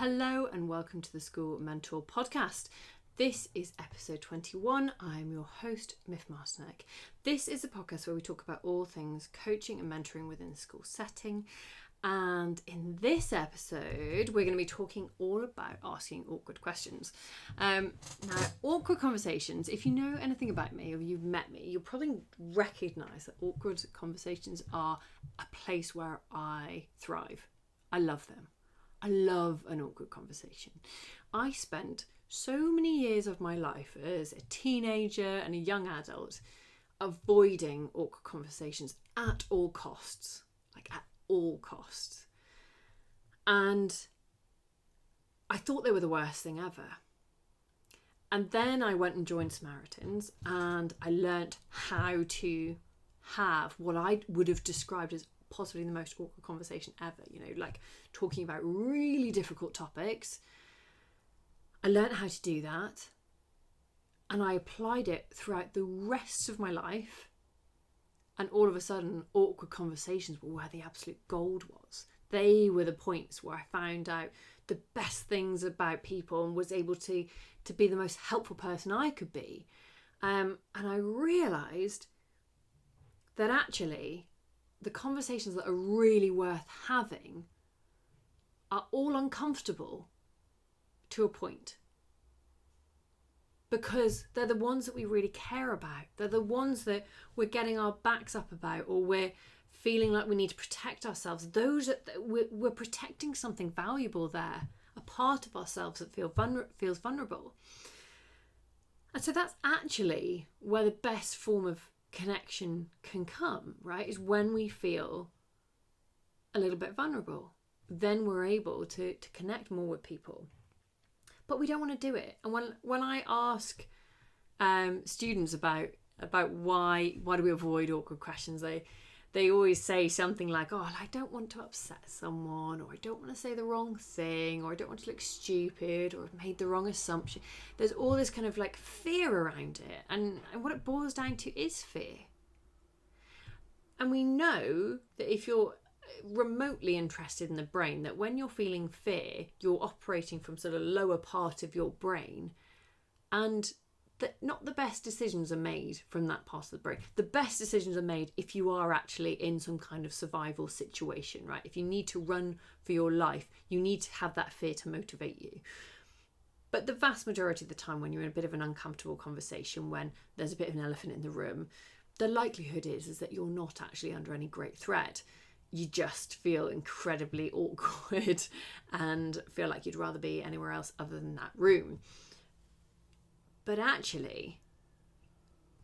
Hello and welcome to the School Mentor podcast. This is episode 21. I'm your host, Miff Martinek. This is a podcast where we talk about all things coaching and mentoring within the school setting. And in this episode, we're going to be talking all about asking awkward questions. Now, awkward conversations, if you know anything about me or you've met me, you'll probably recognise that awkward conversations are a place where I thrive. I love them. I love an awkward conversation. I spent so many years of my life as a teenager and a young adult avoiding awkward conversations at all costs, at all costs. And I thought they were the worst thing ever. And then I went and joined Samaritans and I learnt how to have what I would have described as possibly the most awkward conversation ever, talking about really difficult topics. I learned how to do that and I applied it throughout the rest of my life, and all of a sudden awkward conversations were where the absolute gold was. They were the points where I found out the best things about people and was able to be the most helpful person I could be. And I realised that actually the conversations that are really worth having are all uncomfortable to a point, because they're the ones that we really care about. They're the ones that we're getting our backs up about, or we're feeling like we need to protect ourselves. Those that we're protecting something valuable there, a part of ourselves that feels vulnerable. And so that's actually where the best form of connection can come, right? Is when we feel a little bit vulnerable. Then we're able to connect more with people. But we don't want to do it. And when I ask students about why do we avoid awkward questions, they always say something like, I don't want to upset someone, or I don't want to say the wrong thing, or I don't want to look stupid, or I've made the wrong assumption. There's all this kind of fear around it. And what it boils down to is fear. And we know that if you're remotely interested in the brain, that when you're feeling fear, you're operating from sort of lower part of your brain, and that not the best decisions are made from that part of the brain. The best decisions are made if you are actually in some kind of survival situation, right? If you need to run for your life, you need to have that fear to motivate you. But the vast majority of the time, when you're in a bit of an uncomfortable conversation, when there's a bit of an elephant in the room, the likelihood is that you're not actually under any great threat. You just feel incredibly awkward and feel like you'd rather be anywhere else other than that room. But actually,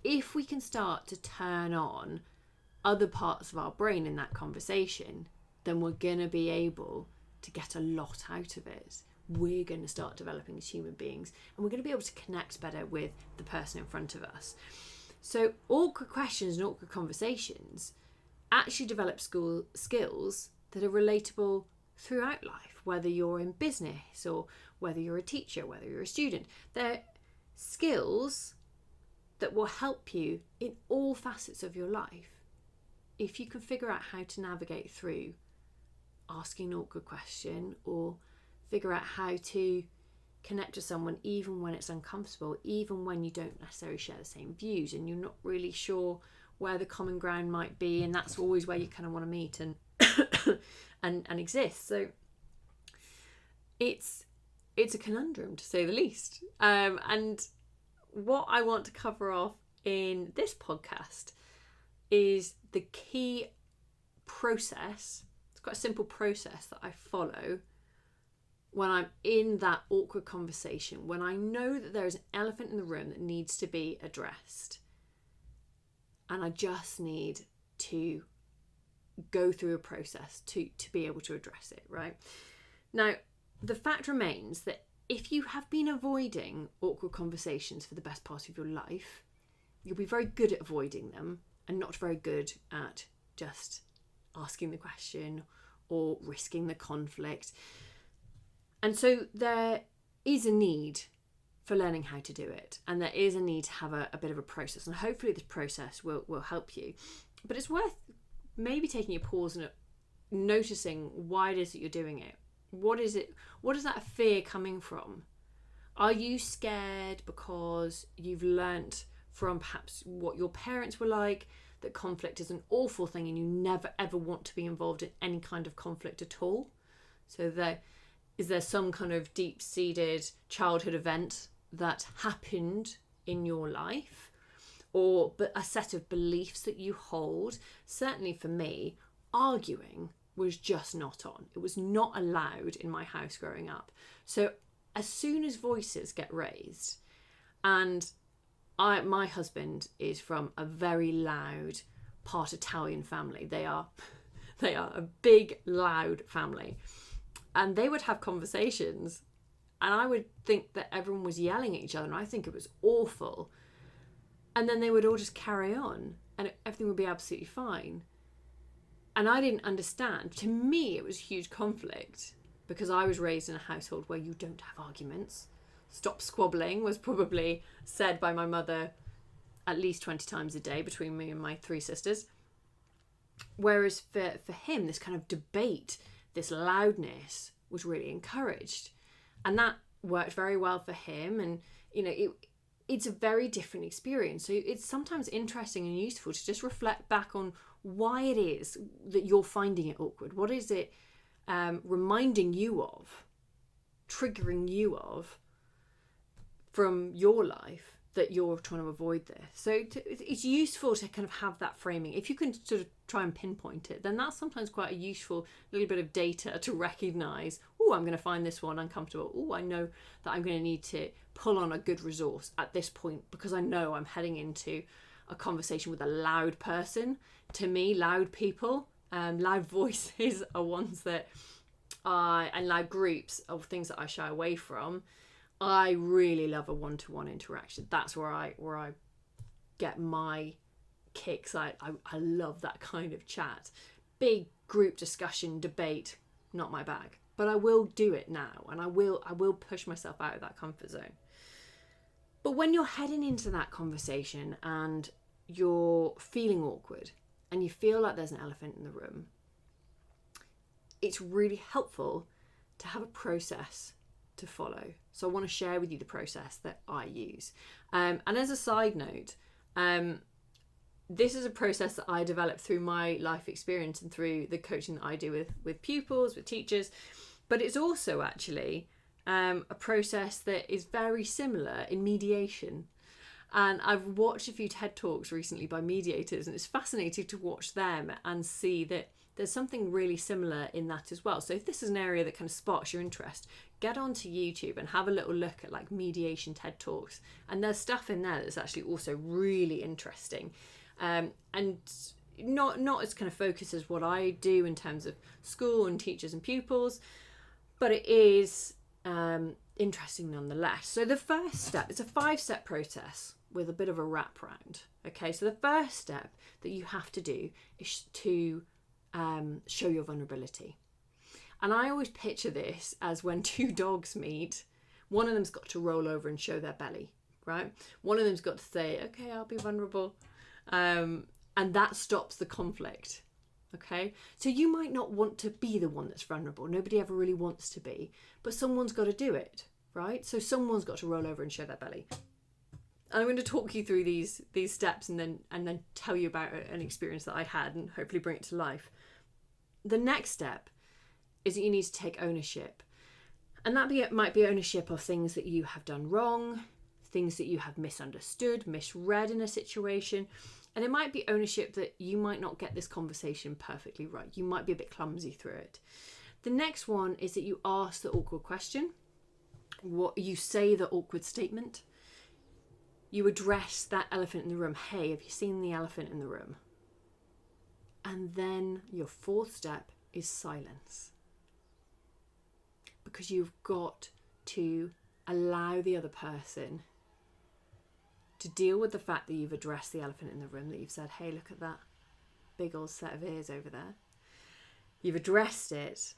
if we can start to turn on other parts of our brain in that conversation, then we're going to be able to get a lot out of it. We're going to start developing as human beings, and we're going to be able to connect better with the person in front of us. So awkward questions and awkward conversations actually develop skills that are relatable throughout life, whether you're in business or whether you're a teacher, whether you're a student. They're skills that will help you in all facets of your life if you can figure out how to navigate through asking an awkward question, or figure out how to connect to someone even when it's uncomfortable, even when you don't necessarily share the same views and you're not really sure where the common ground might be, and that's always where you kind of want to meet and and exist. So it's a conundrum, to say the least. And what I want to cover off in this podcast is the key process. It's quite a simple process that I follow when I'm in that awkward conversation, when I know that there is an elephant in the room that needs to be addressed. And I just need to go through a process to be able to address it, right? Now, the fact remains that if you have been avoiding awkward conversations for the best part of your life, you'll be very good at avoiding them and not very good at just asking the question or risking the conflict. And so there is a need for learning how to do it, and there is a need to have a bit of a process, and hopefully this process will help you. But it's worth maybe taking a pause and noticing why it is that you're doing it. What is it? What is that fear coming from? Are you scared because you've learnt from perhaps what your parents were like, that conflict is an awful thing and you never ever want to be involved in any kind of conflict at all? So is there some kind of deep-seated childhood event that happened in your life, or but a set of beliefs that you hold? Certainly for me, arguing was just not on. It was not allowed in my house growing up. So as soon as voices get raised, and my husband is from a very loud, part Italian family. They are a big, loud family. And they would have conversations, and I would think that everyone was yelling at each other, and I think it was awful. And then they would all just carry on, and everything would be absolutely fine. And I didn't understand. To me, it was huge conflict, because I was raised in a household where you don't have arguments. Stop squabbling was probably said by my mother at least 20 times a day between me and my 3 sisters. Whereas for him, this kind of debate, this loudness was really encouraged. And that worked very well for him. And, it's a very different experience. So it's sometimes interesting and useful to just reflect back on why it is that you're finding it awkward. What is it reminding you of, triggering you of from your life that you're trying to avoid this? So it's useful to kind of have that framing. If you can sort of try and pinpoint it, then that's sometimes quite a useful little bit of data to recognise, oh, I'm going to find this one uncomfortable. Oh, I know that I'm going to need to pull on a good resource at this point because I know I'm heading into a conversation with a loud person. To me, loud people, loud voices are ones that and loud groups of things that I shy away from. I really love a one-to-one interaction. That's where I get my kicks. I love that kind of chat. Big group discussion, debate, not my bag. But I will do it now, and I will push myself out of that comfort zone. But when you're heading into that conversation and you're feeling awkward and you feel like there's an elephant in the room, it's really helpful to have a process to follow. So I want to share with you the process that I use. And as a side note, this is a process that I developed through my life experience and through the coaching that I do with pupils, with teachers. But it's also actually a process that is very similar in mediation. And I've watched a few TED Talks recently by mediators, and it's fascinating to watch them and see that there's something really similar in that as well. So if this is an area that kind of sparks your interest, get onto YouTube and have a little look at like mediation TED Talks. And there's stuff in there that's actually also really interesting. And not as kind of focused as what I do in terms of school and teachers and pupils, but it is interesting nonetheless. So the first step, it's a 5-step process with a bit of a wraparound. Okay, so the first step that you have to do is to show your vulnerability. And I always picture this as when 2 dogs meet, one of them's got to roll over and show their belly, right? One of them's got to say, okay, I'll be vulnerable. And that stops the conflict. Okay, so you might not want to be the one that's vulnerable. Nobody ever really wants to be, but someone's got to do it, right? So someone's got to roll over and show their belly. And I'm going to talk you through these steps and then tell you about an experience that I had and hopefully bring it to life. The next step is that you need to take ownership. And that might be ownership of things that you have done wrong, things that you have misunderstood, misread in a situation. And it might be ownership that you might not get this conversation perfectly right. You might be a bit clumsy through it. The next one is that you ask the awkward question. What you say the awkward statement. You address that elephant in the room. Hey, have you seen the elephant in the room? And then your 4th step is silence. Because you've got to allow the other person to deal with the fact that you've addressed the elephant in the room, that you've said, hey, look at that big old set of ears over there. You've addressed it,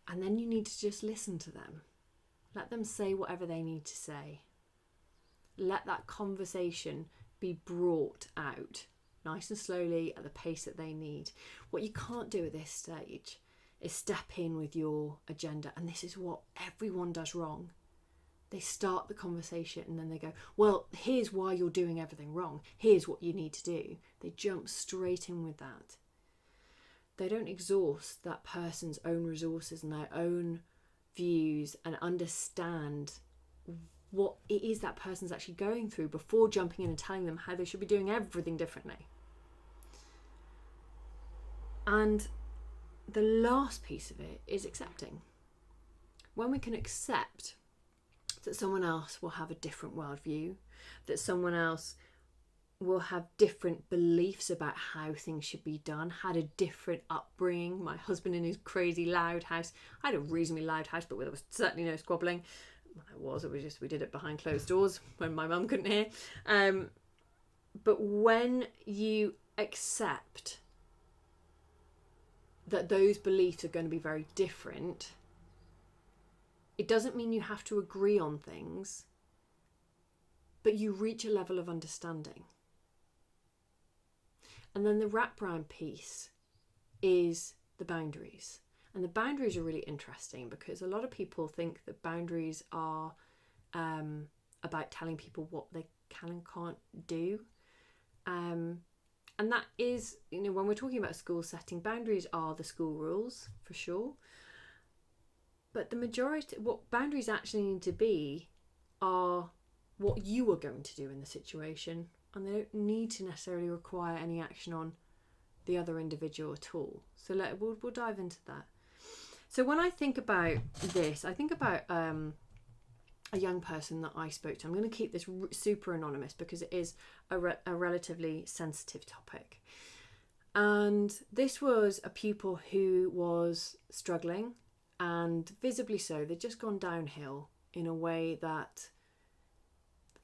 and then you need to just listen to them. Let them say whatever they need to say. Let that conversation be brought out nice and slowly at the pace that they need. What you can't do at this stage is step in with your agenda. And this is what everyone does wrong. They start the conversation and then they go, well, here's why you're doing everything wrong. Here's what you need to do. They jump straight in with that. They don't exhaust that person's own resources and their own views and understand what it is that person's actually going through before jumping in and telling them how they should be doing everything differently. And the last piece of it is accepting. When we can accept that someone else will have a different worldview, that someone else will have different beliefs about how things should be done, had a different upbringing. My husband in his crazy loud house. I had a reasonably loud house, but there was certainly no squabbling. It was just we did it behind closed doors when my mum couldn't hear. But when you accept that those beliefs are going to be very different, it doesn't mean you have to agree on things, but you reach a level of understanding. And then the wraparound piece is the boundaries. And the boundaries are really interesting because a lot of people think that boundaries are about telling people what they can and can't do. And that is, when we're talking about a school setting, boundaries are the school rules for sure. But the majority, what boundaries actually need to be are what you are going to do in the situation. And they don't need to necessarily require any action on the other individual at all. So we'll dive into that. So when I think about this, I think about a young person that I spoke to. I'm going to keep this super anonymous because it is a relatively sensitive topic. And this was a pupil who was struggling, and visibly so. They'd just gone downhill in a way that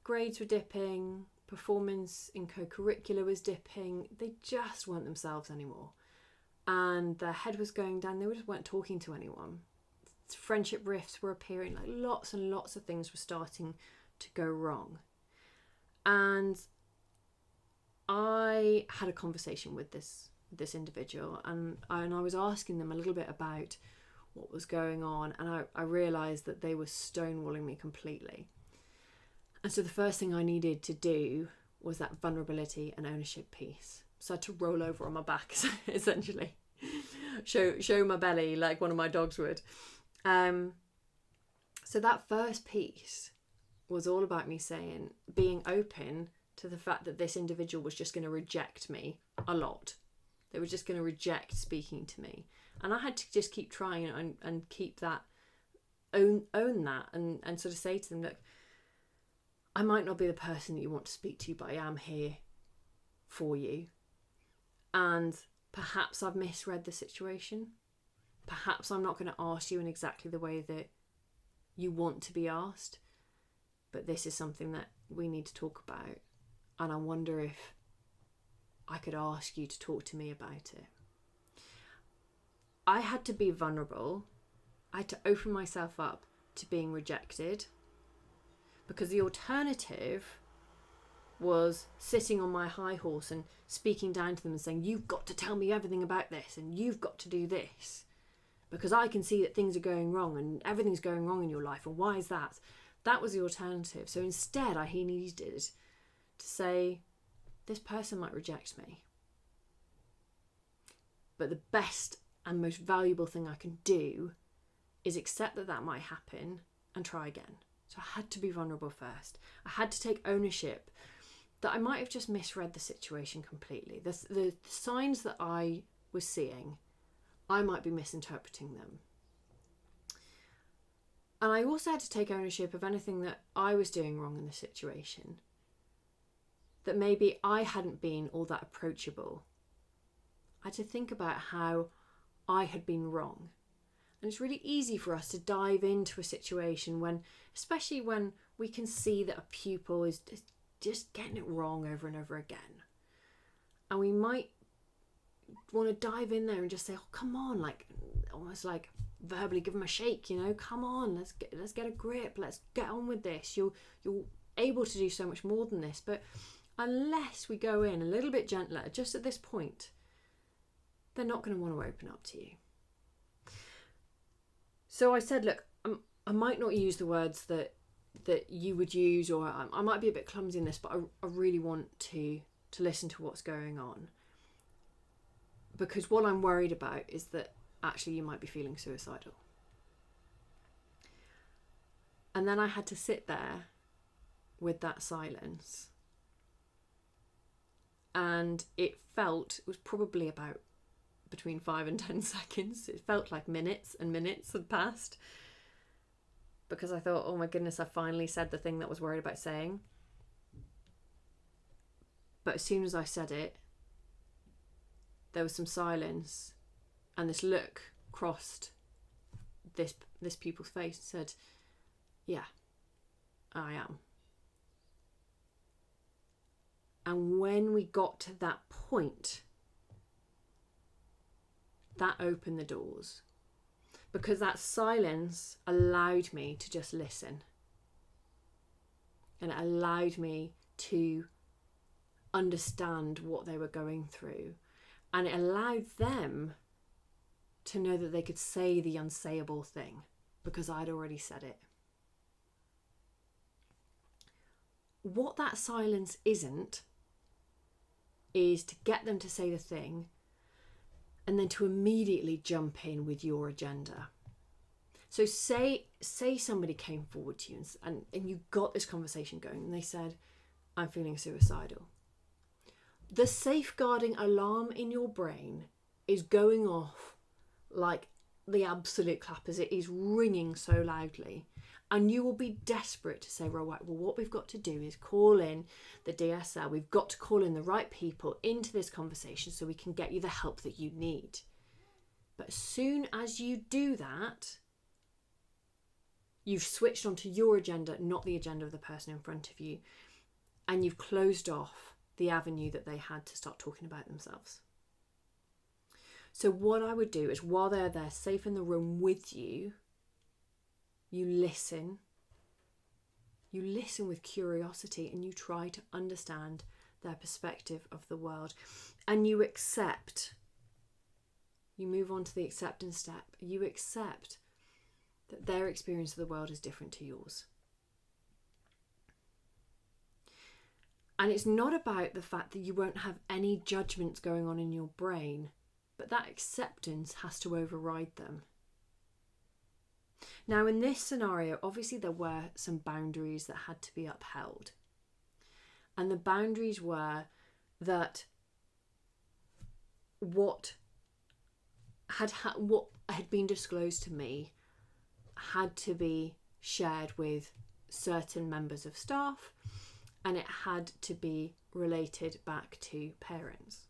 grades were dipping, performance in co-curricular was dipping. They just weren't themselves anymore. And their head was going down. They just weren't talking to anyone. Friendship rifts were appearing. Like lots and lots of things were starting to go wrong. And I had a conversation with this individual, and I was asking them a little bit about what was going on, and I realised that they were stonewalling me completely. And so the first thing I needed to do was that vulnerability and ownership piece. So I had to roll over on my back, essentially. Show my belly like one of my dogs would. So that first piece was all about me being open to the fact that this individual was just going to reject me a lot. They were just going to reject speaking to me. And I had to just keep trying and keep that, own that and sort of say to them, look, I might not be the person that you want to speak to, but I am here for you. And perhaps I've misread the situation. Perhaps I'm not going to ask you in exactly the way that you want to be asked. But this is something that we need to talk about. And I wonder if I could ask you to talk to me about it. I had to be vulnerable. I had to open myself up to being rejected. Because the alternative was sitting on my high horse and speaking down to them and saying, you've got to tell me everything about this and you've got to do this. Because I can see that things are going wrong and everything's going wrong in your life. And why is that? That was the alternative. So instead, he needed to say, this person might reject me. But the best and most valuable thing I can do is accept that might happen and try again. So I had to be vulnerable first. I had to take ownership that I might have just misread the situation completely. The signs that I was seeing, I might be misinterpreting them. And I also had to take ownership of anything that I was doing wrong in the situation. That maybe I hadn't been all that approachable. I had to think about how I had been wrong. And it's really easy for us to dive into a situation especially when we can see that a pupil is just getting it wrong over and over again. And we might want to dive in there and just say, oh, come on, almost like verbally give them a shake, come on, let's get a grip, let's get on with this. You're able to do so much more than this. But unless we go in a little bit gentler, just at this point, they're not going to want to open up to you. So I said, look, I might not use the words that you would use, or I might be a bit clumsy in this, but I really want to listen to what's going on. Because what I'm worried about is that actually you might be feeling suicidal. And then I had to sit there with that silence. And it was probably about between 5 and 10 seconds. It felt like minutes and minutes had passed. Because I thought, oh my goodness, I finally said the thing that I was worried about saying. But as soon as I said it, there was some silence, and this look crossed this pupil's face and said, yeah, I am. And when we got to that point, that opened the doors, because that silence allowed me to just listen, and it allowed me to understand what they were going through. And it allowed them to know that they could say the unsayable thing, because I'd already said it. What that silence isn't is to get them to say the thing and then to immediately jump in with your agenda. So say somebody came forward to you and you got this conversation going, and they said, I'm feeling suicidal. The safeguarding alarm in your brain is going off like the absolute clappers. It is ringing so loudly, and you will be desperate to say, right, well, what we've got to do is call in the DSL. We've got to call in the right people into this conversation so we can get you the help that you need. But as soon as you do that, you've switched onto your agenda, not the agenda of the person in front of you, and you've closed off the avenue that they had to start talking about themselves. So what I would do is, while they're there safe in the room with you, you listen with curiosity, and you try to understand their perspective of the world, and you accept. You move on to the acceptance step. You accept that their experience of the world is different to yours. And it's not about the fact that you won't have any judgments going on in your brain, but that acceptance has to override them. Now, in this scenario, obviously there were some boundaries that had to be upheld. And the boundaries were that what had been disclosed to me had to be shared with certain members of staff, and it had to be related back to parents.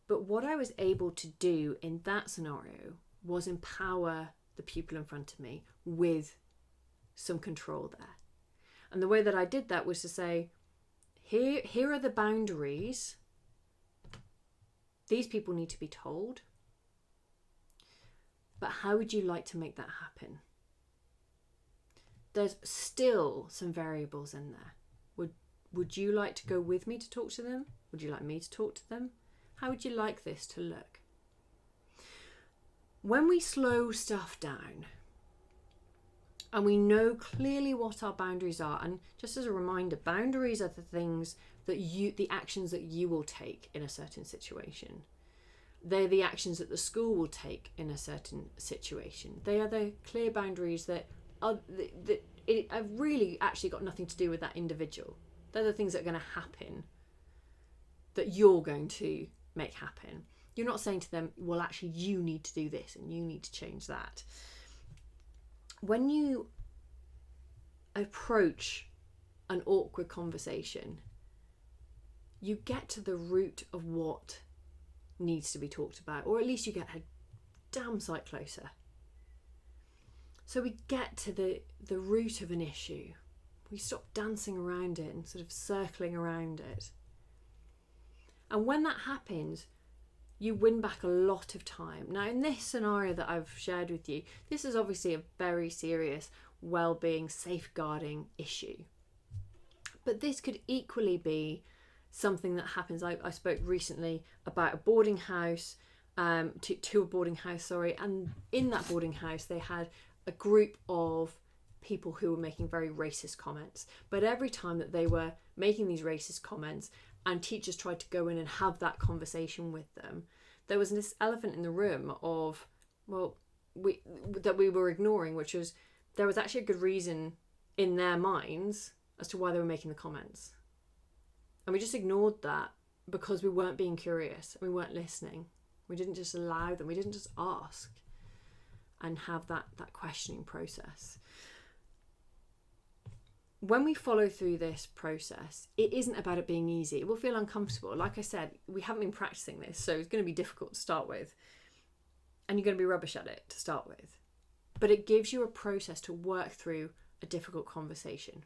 But what I was able to do in that scenario was empower the pupil in front of me with some control there. And the way that I did that was to say, here are the boundaries. These people need to be told. But how would you like to make that happen? There's still some variables in there. Would you like to go with me to talk to them? Would you like me to talk to them? How would you like this to look? When we slow stuff down and we know clearly what our boundaries are, and just as a reminder, boundaries are the things the actions that you will take in a certain situation. They're the actions that the school will take in a certain situation. They are the clear boundaries that have really actually got nothing to do with that individual. They're the things that are going to happen, that you're going to make happen. You're not saying to them, well, actually, you need to do this and you need to change that. When you approach an awkward conversation, you get to the root of what needs to be talked about, or at least you get a damn sight closer. So we get to the root of an issue. We stop dancing around it and sort of circling around it. And when that happens, you win back a lot of time. Now, in this scenario that I've shared with you, this is obviously a very serious well-being, safeguarding issue. But this could equally be something that happens. I spoke recently about a boarding house to a boarding house, sorry, and in that boarding house they had a group of people who were making very racist comments. But every time that they were making these racist comments and teachers tried to go in and have that conversation with them, there was this elephant in the room of, that we were ignoring, which was there was actually a good reason in their minds as to why they were making the comments. And we just ignored that because we weren't being curious and we weren't listening. We didn't just allow them, we didn't just ask and have that questioning process. When we follow through this process, it isn't about it being easy. It will feel uncomfortable. Like I said, we haven't been practicing this, so it's going to be difficult to start with. And you're going to be rubbish at it to start with. But it gives you a process to work through a difficult conversation.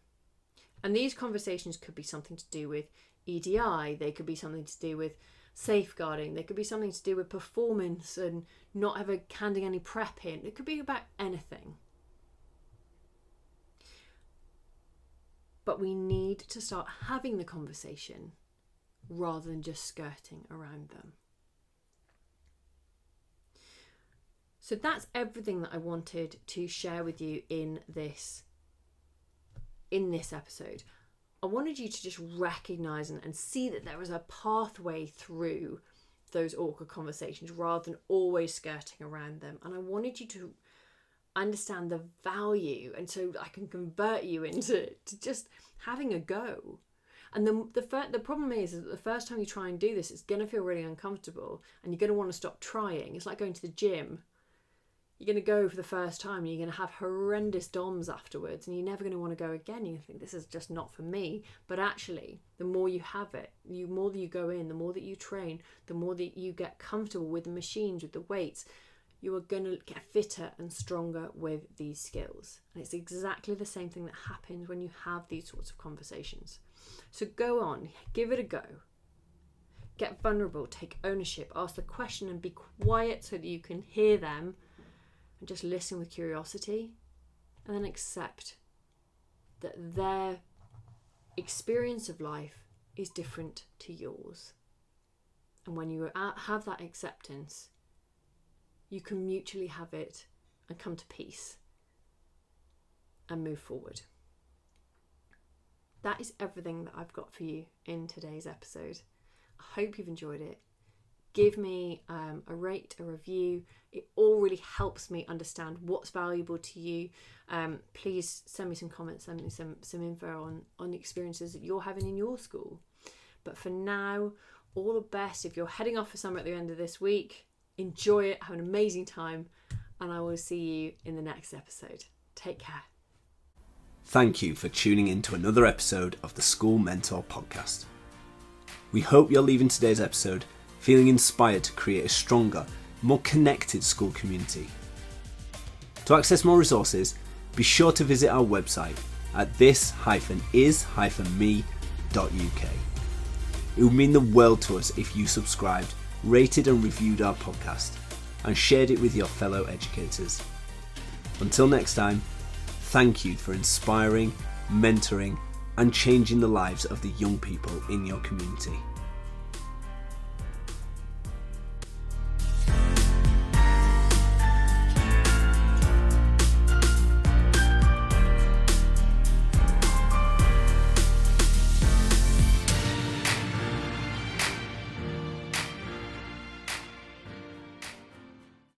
And these conversations could be something to do with EDI, they could be something to do with safeguarding, they could be something to do with performance and not handing any prep in. It could be about anything. But we need to start having the conversation rather than just skirting around them. So that's everything that I wanted to share with you in this episode. I wanted you to just recognise and see that there is a pathway through those awkward conversations rather than always skirting around them. And I wanted you to understand the value, and so I can convert you into just having a go. And the problem is that the first time you try and do this, it's going to feel really uncomfortable and you're going to want to stop trying. It's like going to the gym. You're going to go for the first time and you're going to have horrendous DOMs afterwards and you're never going to want to go again. You think this is just not for me. But actually, the more you have it, the more that you go in, the more that you train, the more that you get comfortable with the machines, with the weights, you are going to get fitter and stronger with these skills. And it's exactly the same thing that happens when you have these sorts of conversations. So go on, give it a go. Get vulnerable, take ownership, ask the question and be quiet so that you can hear them. And just listen with curiosity, and then accept that their experience of life is different to yours. And when you have that acceptance, you can mutually have it and come to peace and move forward. That is everything that I've got for you in today's episode. I hope you've enjoyed it. Give me a rate, a review. It all really helps me understand what's valuable to you. Please send me some comments, send me some info on the experiences that you're having in your school. But for now, all the best. If you're heading off for summer at the end of this week, enjoy it, have an amazing time, and I will see you in the next episode. Take care. Thank you for tuning in to another episode of the School Mentor Podcast. We hope you're leaving today's episode feeling inspired to create a stronger, more connected school community. To access more resources, be sure to visit our website at this-is-me.uk. It would mean the world to us if you subscribed, rated and reviewed our podcast, and shared it with your fellow educators. Until next time, thank you for inspiring, mentoring, and changing the lives of the young people in your community.